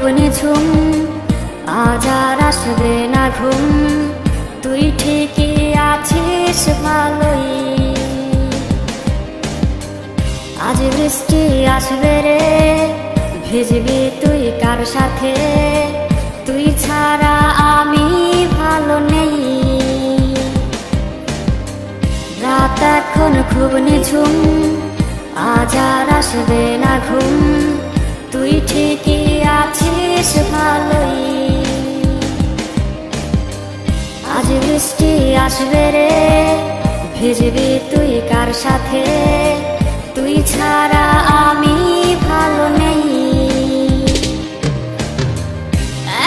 খুব নিঝুম, আজ আর আসবে না ঘুম। তুই ঠিকই আছিস ভালোই, আজ বৃষ্টি আসবে রে, ভিজবি তুই কার সাথে? তুই ছাড়া আমি ভালো নেই। রাত এখন খুব নিঝুম, আজ আর আসবে না ঘুম। তুই ঠিকই আছিস ভালোই, আজ বৃষ্টি আসবে রে, ভিজবি তুই কার সাথে? তুই ছাড়া আমি ভালো নেই।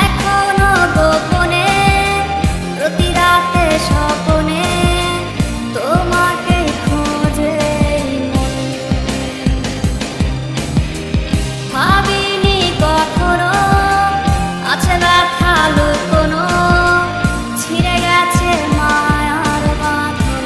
এখনো গোপনে প্রতি রাতে স্বপনে তোমাকে খোঁজে মন। ভাবিনি কখনো আছে ব্যথা লুকোনো, ছিঁড়ে গেছে মায়ার বাঁধন।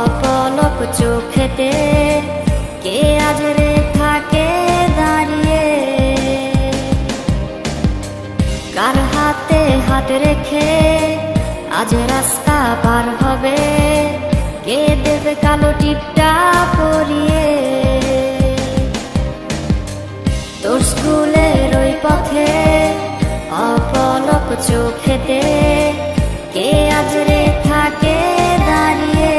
অপলক চোখেতে কে আজ রে থাকে দাঁড়িয়ে? কার হাতে হাত রেখে আজ রাস্তা পার হবে? কে দেবে কালো টিপটা পরিয়ে? তোর স্কুলের ওই পথে অপলক চোখেতে কে আজ রে থাকে দাঁড়িয়ে?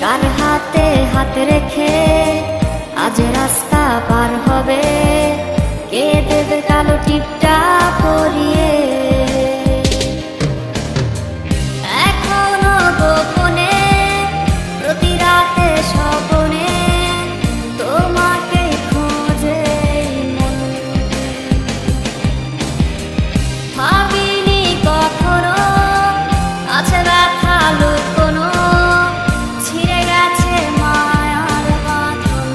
কার হাতে হাত রেখে আজ রাস্তা পার হবে? কে দেবে কালো টিপটা পরিয়ে? এখনো গোপনে প্রতি রাতে স্বপনে তোমাকে খোঁজে মন। ভাবিনি কখনো আছে ব্যথা লুকোনো, ছিঁড়ে গেছে মায়ার বাঁধন।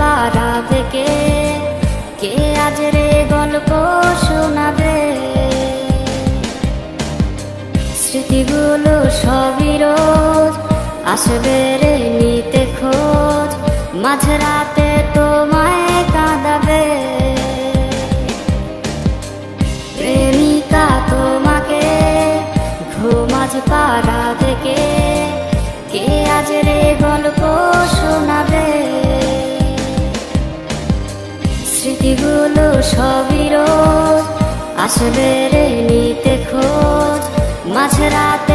পাড়া থেকে কে আজ রে গল্প শোনাবে? স্মৃতিগুলো সবই রোজ আসবে রে নিতে খোঁজ, মাঝরাতে তোমায় কাঁদাবে। প্রেমিকা তোমাকে ঘুমাজ পাড়া থেকে কে আজ রে গল্প শোনাবে? স্মৃতিগুলো সবই রোজ আসবে রে নিতে খোঁজ, মাঝরাতে